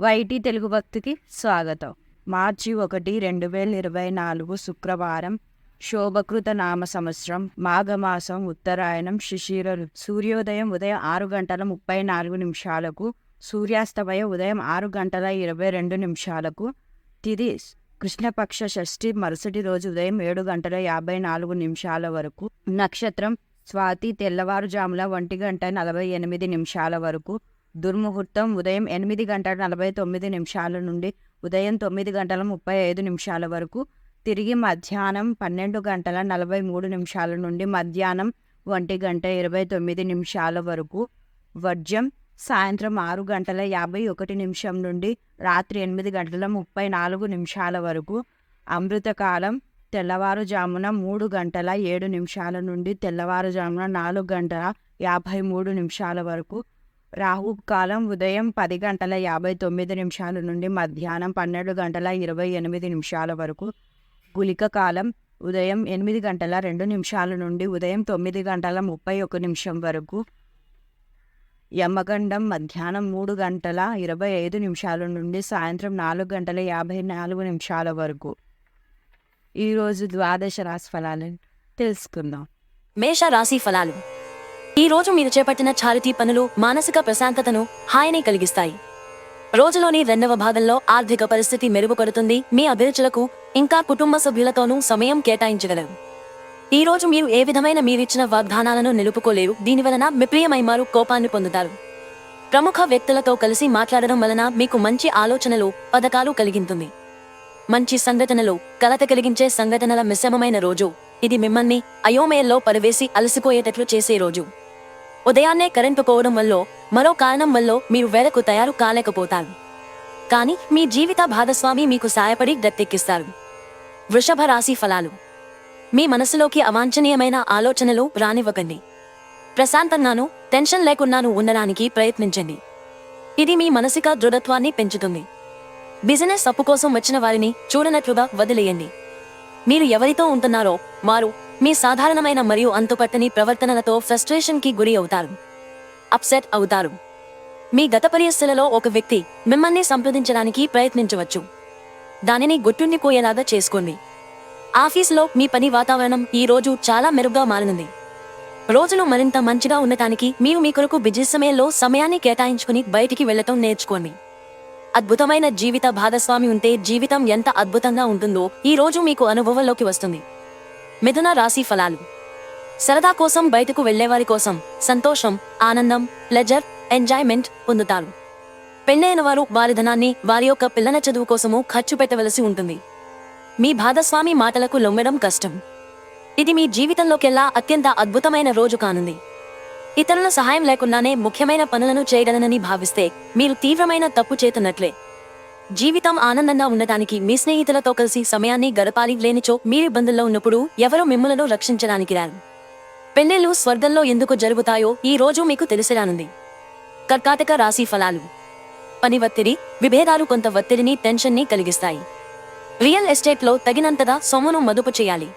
YT Telugu భక్తికి స్వాగతం. మార్చి 1, 2024 శుక్రవారం. శోభకృత నామ సంవత్సరం, మాఘమాసం, ఉత్తరాయణం, శిశిర సూర్యోదయం ఉదయం 6 గంటల 34 నిమిషాలకు, సూర్యాస్తమయం ఉదయం 6 గంటల 22 నిమిషాలకు. తిథి కృష్ణపక్ష షష్ఠి మరుసటి రోజు ఉదయం 7 గంటల 54 నిమిషాల వరకు. నక్షత్రం స్వాతి తెల్లవారుజామున 1 గంట 48 నిమిషాల వరకు. దుర్ముహూర్తం ఉదయం 8 గంటల 49 నిమిషాల నుండి ఉదయం 9 గంటల 35 నిమిషాల వరకు. తిరిగి మధ్యాహ్నం 12 గంటల 43 నిమిషాల నుండి మధ్యాహ్నం 1 గంట 29 నిమిషాల వరకు. వర్జ్యం సాయంత్రం 6 గంటల 51 నిమిషం నుండి రాత్రి 8 గంటల 34 నిమిషాల వరకు. అమృతకాలం తెల్లవారుజామున 3 గంటల 7 నిమిషాల నుండి తెల్లవారుజామున 4 గంటల 53 నిమిషాల వరకు. రాహుకాలం ఉదయం 10 గంటల 59 నిమిషాల నుండి మధ్యాహ్నం 12 గంటల 28 నిమిషాల వరకు. గుళిక కాలం ఉదయం 8 గంటల 2 నిమిషాల నుండి ఉదయం 9 గంటల 31 నిమిషం వరకు. యమగండం మధ్యాహ్నం 3 గంటల 25 నిమిషాల నుండి సాయంత్రం 4 గంటల 54 నిమిషాల వరకు. ఈరోజు ద్వాదశ రాశి ఫలాలను తెలుసుకుందాం. మేష రాశి ఫలాలు. ఈ రోజు మీరు చేపట్టిన చారిటీ పనులు మానసిక ప్రశాంతతను, హాయిని కలిగిస్తాయి. రోజులోని 2వ భాగంలో ఆర్థిక పరిస్థితి మెరుగుపడుతుంది. మీ అభిరుచులకు ఇంకా కుటుంబ సభ్యులతోనూ సమయం కేటాయించగలరు. ఈ రోజు మీరు ఏ విధమైన మీరిచ్చిన వాగ్దానాలను నిలుపుకోలేరు. దీనివలన మిప్రియమైమారు కోపాన్ని పొందుతారు. ప్రముఖ వ్యక్తులతో కలిసి మాట్లాడడం వలన మీకు మంచి ఆలోచనలు, పథకాలు కలిగింటుంది. మంచి సంఘటనలు, కలత కలిగించే సంఘటనల మిశ్రమమైన రోజు ఇది. మిమ్మల్ని అయోమయంలో పడవేసి అలసిపోయేటట్లు చేసే రోజు. ఉదయాన్నే కరెంటు పోవడం వల్ల, మరో కారణం వల్ల మీరు వేళకు తయారు కాలేకపోతారు. కానీ మీ జీవిత భాగస్వామి మీకు సాయపడి గట్టెక్కిస్తారు. వృషభ రాశి ఫలాలు. మీ మనసులోకి అవాంఛనీయమైన ఆలోచనలు రానివ్వకండి. ప్రశాంతంగానూ టెన్షన్ లేకుండానూ ఉండడానికి ప్రయత్నించండి. ఇది మీ మానసిక దృఢత్వాన్ని పెంచుతుంది. బిజినెస్ అప్పు కోసం వచ్చిన వారిని చూడనట్లుగా వదిలేయండి. మీరు ఎవరితో ఉంటున్నారో వారు మీ సాధారణమైన మరియు అంతుపట్టని ప్రవర్తనలతో ఫ్రస్ట్రేషన్కి గురి అవుతారు. అప్సెట్ అవుతారు. మీ గత పరిస్థితులలో ఒక వ్యక్తి మిమ్మల్ని సంప్రదించడానికి ప్రయత్నించవచ్చు. దానిని గుర్తుండిపోయేలాగా చేసుకోండి. ఆఫీసులో మీ పని వాతావరణం ఈ రోజు చాలా మెరుగ్గా మారనుంది. రోజులు మరింత మంచిగా ఉండటానికి మీరు మీ కొరకు బిజీ సమయంలో సమయాన్ని కేటాయించుకుని బయటికి వెళ్లటం నేర్చుకోండి. అద్భుతమైన జీవిత భాగస్వామి ఉంటే జీవితం ఎంత అద్భుతంగా ఉంటుందో ఈ రోజు మీకు అనుభవంలోకి వస్తుంది. మిథున రాశి ఫలాలు. సరదా కోసం బయటకు వెళ్లేవారి కోసం సంతోషం, ఆనందం, ప్లెజర్, ఎంజాయ్మెంట్ పొందుతారు. పెళ్ళైన వారు వారి ధనాన్ని వారి యొక్క పిల్లల చదువు కోసము ఖర్చు పెట్టవలసి ఉంటుంది. మీ భాగస్వామి మాటలకు లొంగడం కష్టం. ఇది మీ జీవితంలోకెల్లా అత్యంత అద్భుతమైన రోజు కానుంది. ఇతరుల సహాయం లేకుండానే ముఖ్యమైన పనులను చేయగలనని భావిస్తే మీరు తీవ్రమైన తప్పు చేతున్నట్లే. జీవితం ఆనందంగా ఉండటానికి మీ స్నేహితులతో కలిసి సమయాన్ని గడపాలి. లేనిచో మీరు ఇబ్బందుల్లో ఉన్నప్పుడు ఎవరు మిమ్మలను రక్షించడానికి రారు. పెళ్లిళ్లు స్వర్గంలో ఎందుకు జరుగుతాయో ఈ రోజు మీకు తెలిసిరానుంది. కర్కాటక రాశి ఫలాలు. పని ఒత్తిడి, విభేదాలు కొంత ఒత్తిడిని, టెన్షన్ని కలిగిస్తాయి. రియల్ ఎస్టేట్లో తగినంతగా సొమ్మును మదుపు చేయాలి.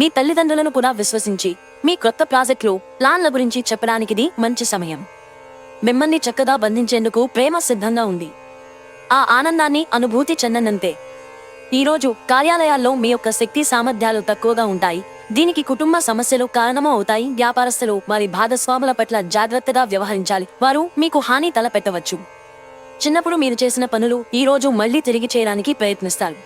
మీ తల్లిదండ్రులను కూడా విశ్వసించి మీ కొత్త ప్రాజెక్టులు, ప్లాన్ల గురించి చెప్పడానికిది మంచి సమయం. మిమ్మల్ని చక్కగా బంధించేందుకు ప్రేమ సిద్ధంగా ఉంది. ఆ ఆనందాన్ని అనుభూతి చెందనంతే. ఈరోజు కార్యాలయాల్లో మీ యొక్క శక్తి సామర్థ్యాలు తక్కువగా ఉంటాయి. దీనికి కుటుంబ సమస్యలు కారణమూ అవుతాయి. వ్యాపారస్తులు వారి భాగస్వాముల పట్ల జాగ్రత్తగా వ్యవహరించాలి. వారు మీకు హాని తలపెట్టవచ్చు. చిన్నప్పుడు మీరు చేసిన పనులు ఈ రోజు మళ్లీ తిరిగి చేయడానికి ప్రయత్నిస్తారు.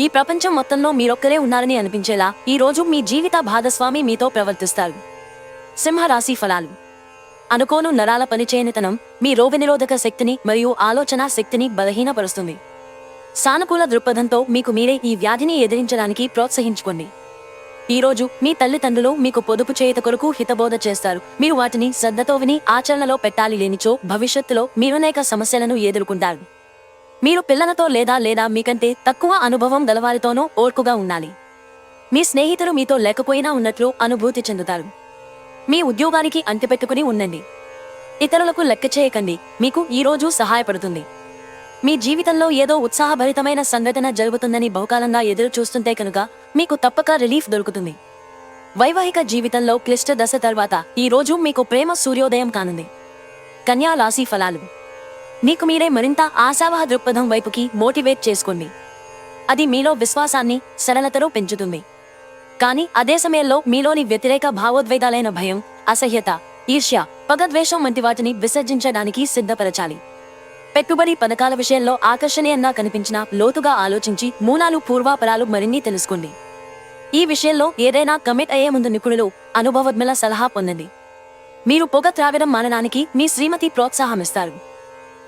ఈ ప్రపంచం మొత్తంలో మీరొక్కరే ఉన్నారని అనిపించేలా ఈ రోజు మీ జీవిత భాగస్వామి మీతో ప్రవర్తిస్తారు. సింహరాశి ఫలాలు. అనుకోను నరాల పనిచేయనితనం మీ రోగనిరోధక శక్తిని మరియు ఆలోచన శక్తిని బలహీనపరుస్తుంది. సానుకూల దృక్పథంతో మీకు మీరే ఈ వ్యాధిని ఎదిరించడానికి ప్రోత్సహించుకోండి. ఈరోజు మీ తల్లిదండ్రులు మీకు పొదుపు చేయత కొరకు హితబోధ చేస్తారు. మీరు వాటిని శ్రద్ధతో విని ఆచరణలో పెట్టాలి. లేనిచో భవిష్యత్తులో మీరనేక సమస్యలను ఎదుర్కొంటారు. మీరు పిల్లలతో లేదా మీకంటే తక్కువ అనుభవం గలవారితోనూ ఓర్పుగా ఉండాలి. మీ స్నేహితులు మీతో లేకపోయినా ఉన్నట్లు అనుభూతి చెందుతారు. మీ ఉద్యోగానికి అంటిపెట్టుకుని ఉండండి. ఇతరులకు లెక్క చేయకండి. మీకు ఈ రోజు సహాయపడుతుంది. మీ జీవితంలో ఏదో ఉత్సాహభరితమైన సంఘటన జరుగుతుందని బహుకాలంగా ఎదురు చూస్తుంటే కనుక మీకు తప్పక రిలీఫ్ దొరుకుతుంది. వైవాహిక జీవితంలో క్లిష్ట దశ తర్వాత ఈ రోజు మీకు ప్రేమ సూర్యోదయం కానుంది. కన్యా రాశి ఫలాలు. నీకు మీరే మరింత ఆశావహ దృక్పథం వైపుకి మోటివేట్ చేసుకోండి. అది మీలో విశ్వాసాన్ని, సరళతను పెంచుతుంది. కానీ అదే సమయంలో మీలోని వ్యతిరేక భావోద్వేగాలైన భయం, అసహ్యత, ఈర్ష్య, పగద్వేషం వంటి వాటిని విసర్జించడానికి సిద్ధపరచాలి. పెట్టుబడి పథకాల విషయంలో ఆకర్షణీయంగా కనిపించినా లోతుగా ఆలోచించి మూలాలు, పూర్వాపరాలు మరిన్ని తెలుసుకోండి. ఈ విషయంలో ఏదైనా కమిట్ అయ్యే ముందు నిపుణులు, అనుభవజ్ఞుల సలహా పొందండి. మీరు పొగ త్రాగడం మానడానికి మీ శ్రీమతి ప్రోత్సాహమిస్తారు.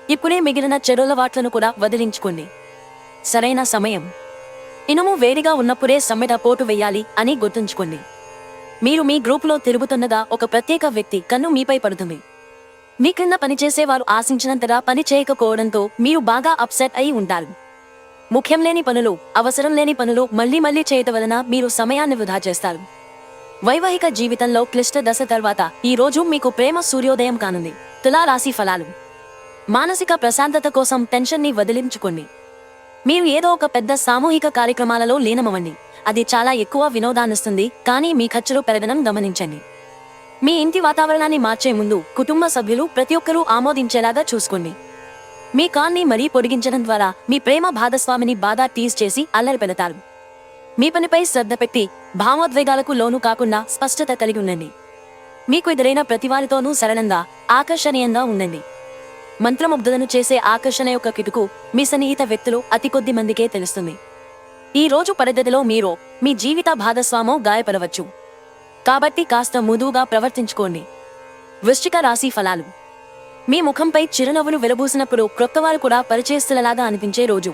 ఇప్పుడే మిగిలిన చెడులవాట్లను కూడా వదిలించుకోండి. సరైన సమయం. ఇనుము వేడిగా ఉన్నప్పుడే సమ్మెట పోటు వెయ్యాలి అని గుర్తుంచుకోండి. మీరు మీ గ్రూపులో తిరుగుతుండగా ఒక ప్రత్యేక వ్యక్తి కన్ను మీపై పడుతుంది. మీ క్రింద పనిచేసేవారు ఆశించినంతగా పని చేయకపోవడంతో మీరు బాగా అప్సెట్ అయి ఉంటారు. ముఖ్యం లేని పనులు, అవసరం లేని పనులు మళ్లీ మళ్లీ చేయటం వలన మీరు సమయాన్ని వృధా చేస్తారు. వైవాహిక జీవితంలో క్లిష్ట దశ తర్వాత ఈ రోజు మీకు ప్రేమ సూర్యోదయం కానుంది. తులా రాశి ఫలాలు. మానసిక ప్రశాంతత కోసం టెన్షన్ని వదిలించుకోండి. మీరు ఏదో ఒక పెద్ద సామూహిక కార్యక్రమాలలో లీనమవ్వండి. అది చాలా ఎక్కువ వినోదాన్నిస్తుంది, కానీ మీ ఖర్చులు పెరగడం గమనించండి. మీ ఇంటి వాతావరణాన్ని మార్చే ముందు కుటుంబ సభ్యులు ప్రతి ఒక్కరూ ఆమోదించేలాగా చూసుకోండి. మీ కాన్ని మరీ పొడిగించడం ద్వారా మీ ప్రేమ భాగస్వామిని బాగా టీజ్ చేసి అల్లరి పెడతారు. మీ పనిపై శ్రద్ధ పెట్టి భావోద్వేగాలకు లోను కాకుండా స్పష్టత కలిగి ఉండండి. మీకు ఎదురైన ప్రతివారితోనూ సరళంగా, ఆకర్షణీయంగా ఉండండి. మంత్రముగ్ధులను చేసే ఆకర్షణ యొక్క కిటుకు మీ సన్నిహిత వ్యక్తులు అతి కొద్ది మందికే తెలుస్తుంది. ఈ రోజు పరిస్థితిలో మీరు మీ జీవిత భాగస్వామో గాయపడవచ్చు. కాబట్టి కాస్త మృదువుగా ప్రవర్తించుకోండి. వృశ్చిక రాశి ఫలాలు. మీ ముఖంపై చిరునవ్వులు వెలబూసినప్పుడు క్రొత్తవారు కూడా పరిచయస్తులలాగా అనిపించే రోజు.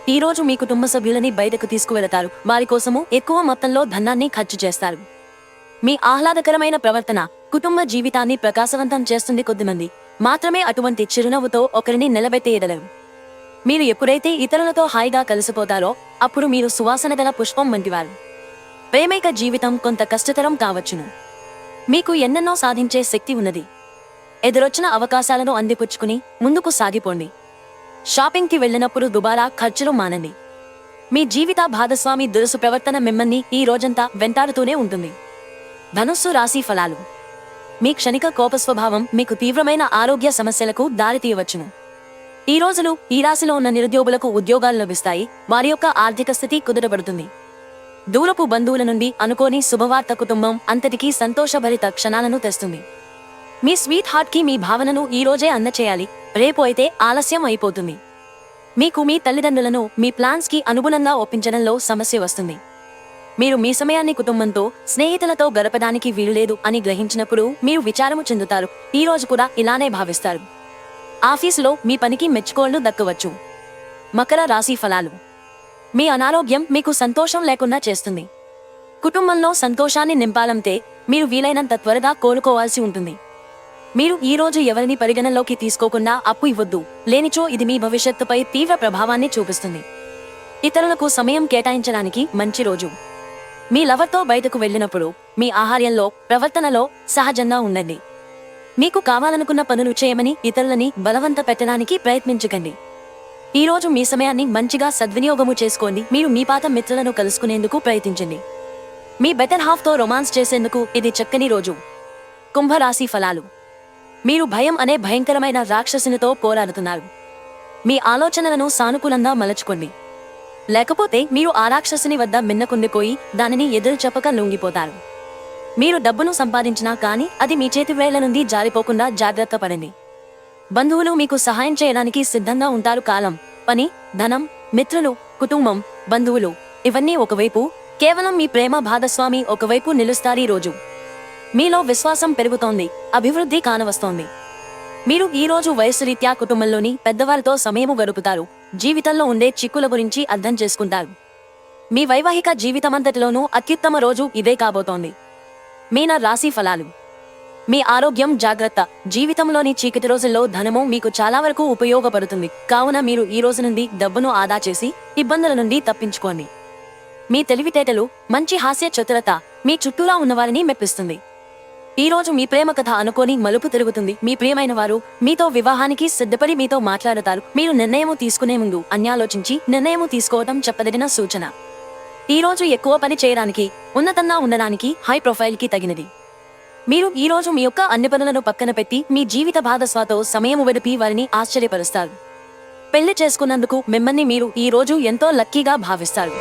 ఈ రోజు మీ కుటుంబ సభ్యులని బయటకు తీసుకువెళతారు. వారి కోసము ఎక్కువ మొత్తంలో ధనాన్ని ఖర్చు చేస్తారు. మీ ఆహ్లాదకరమైన ప్రవర్తన కుటుంబ జీవితాన్ని ప్రకాశవంతం చేస్తుంది. కొద్దిమంది మాత్రమే అటువంటి చిరునవ్వుతో ఒకరిని నిలబెట్టేయగలరు. మీరు ఎప్పుడైతే ఇతరులతో హాయిగా కలిసిపోతారో అప్పుడు మీరు సువాసన గల పుష్పం వంటివారు. ప్రేమైక జీవితం కొంత కష్టతరం కావచ్చును. మీకు ఎన్నెన్నో సాధించే శక్తి ఉన్నది. ఎదురొచ్చిన అవకాశాలను అందిపుచ్చుకుని ముందుకు సాగిపోండి. షాపింగ్కి వెళ్ళినప్పుడు దుబారా ఖర్చులు మానండి. మీ జీవిత భాగస్వామి దురుసు ప్రవర్తన మిమ్మల్ని ఈ రోజంతా వెంటాడుతూనే ఉంటుంది. ధనుస్సు రాశి ఫలాలు. మీ క్షణిక కోప స్వభావం మీకు తీవ్రమైన ఆరోగ్య సమస్యలకు దారితీయవచ్చును. ఈ రోజులు ఈ రాశిలో ఉన్న నిరుద్యోగులకు ఉద్యోగాలు లభిస్తాయి. వారి యొక్క ఆర్థిక స్థితి కుదుటపడుతుంది. దూరపు బంధువుల నుండి అనుకోని శుభవార్త కుటుంబం అంతటికీ సంతోషభరిత క్షణాలను తెస్తుంది. మీ స్వీట్ హార్ట్ కి మీ భావనను ఈ రోజే అందచేయాలి. రేపు అయితే ఆలస్యం అయిపోతుంది. మీకు మీ తల్లిదండ్రులను మీ ప్లాన్స్ కి అనుగుణంగా ఒప్పించడంలో సమస్య వస్తుంది. మీరు మీ సమయాన్ని కుటుంబంతో, స్నేహితులతో గడపడానికి వీలులేదు అని గ్రహించినప్పుడు మీరు విచారము చెందుతారు. ఈ రోజు కూడా ఇలానే భావిస్తారు. ఆఫీసులో మీ పనికి మెచ్చుకోళ్లు దక్కవచ్చు. మకర రాశి ఫలాలు. మీ అనారోగ్యం మీకు సంతోషం లేకుండా చేస్తుంది. కుటుంబంలో సంతోషాన్ని నింపాలంటే మీరు వీలైనంత త్వరగా కోలుకోవాల్సి ఉంటుంది. మీరు ఈ రోజు ఎవరిని పరిగణలోకి తీసుకోకుండా అప్పు ఇవ్వద్దు. లేనిచో ఇది మీ భవిష్యత్తుపై తీవ్ర ప్రభావాన్ని చూపిస్తుంది. ఇతరులకు సమయం కేటాయించడానికి మంచి రోజు. మీ లవర్తో బయటకు వెళ్ళినప్పుడు మీ ఆహార్యంలో, ప్రవర్తనలో సహజంగా ఉండండి. మీకు కావాలనుకున్న పనులు చేయమని ఇతరులని బలవంత పెట్టడానికి ప్రయత్నించకండి. ఈ రోజు మీ సమయాన్ని మంచిగా సద్వినియోగము చేసుకోండి. మీరు మీ పాత మిత్రులను కలుసుకునేందుకు ప్రయత్నించండి. మీ బెటర్ హాఫ్ తో రొమాన్స్ చేసేందుకు ఇది చక్కని రోజు. కుంభరాశి ఫలాలు. మీరు భయం అనే భయంకరమైన రాక్షసునితో పోరాడుతున్నారు. మీ ఆలోచనలను సానుకూలంగా మలచుకోండి. లేకపోతే మీరు ఆ రాక్షసుని వద్ద మిన్నకుండిపోయి దానిని ఎదురు చెప్పక లొంగిపోతారు. మీరు డబ్బును సంపాదించినా కానీ అది మీ చేతి వేళ్ల నుండి జారిపోకుండా జాగ్రత్త పడండి. బంధువులు మీకు సహాయం చేయడానికి సిద్ధంగా ఉంటారు. కాలం, పని, ధనం, మిత్రులు, కుటుంబం, బంధువులు ఇవన్నీ ఒకవైపు, కేవలం మీ ప్రేమ భాగస్వామి ఒకవైపు నిలుస్తారీ రోజు. మీలో విశ్వాసం పెరుగుతోంది, అభివృద్ధి కానవస్తోంది. మీరు ఈ రోజు వయస్సు రీత్యా కుటుంబంలోని పెద్దవారితో సమయము గడుపుతారు. జీవితంలో ఉండే చిక్కుల గురించి అర్థం చేసుకుంటారు. మీ వైవాహిక జీవితమంతటిలోనూ అత్యుత్తమ రోజు ఇదే కాబోతోంది. మీన రాశి ఫలాలు. మీ ఆరోగ్యం జాగ్రత్త. జీవితంలోని చీకటి రోజుల్లో ధనము మీకు చాలా వరకు ఉపయోగపడుతుంది. కావున మీరు ఈ రోజు నుండి డబ్బును ఆదా చేసి ఇబ్బందుల నుండి తప్పించుకోండి. మీ తెలివితేటలు, మంచి హాస్య చతురత మీ చుట్టూరా ఉన్నవారిని మెప్పిస్తుంది. ఈ రోజు మీ ప్రేమ కథ అనుకోని మలుపు తిరుగుతుంది. మీ ప్రియమైన వారు మీతో వివాహానికి సిద్ధపడి మీతో మాట్లాడతారు. మీరు నిర్ణయము తీసుకునే ముందు అన్యాలోచించి నిర్ణయము తీసుకోవటం చెప్పదగిన సూచన. ఈ రోజు ఎక్కువ పని చేయడానికి, ఉన్నతంగా ఉండడానికి, హై ప్రొఫైల్ కి తగినది. మీరు ఈ రోజు మీ యొక్క అన్ని పనులను పక్కన పెట్టి మీ జీవిత భాగస్వామితో సమయం గడిపి వారిని ఆశ్చర్యపరుస్తారు. పెళ్లి చేసుకున్నందుకు మిమ్మల్ని మీరు ఈ రోజు ఎంతో లక్కీగా భావిస్తారు.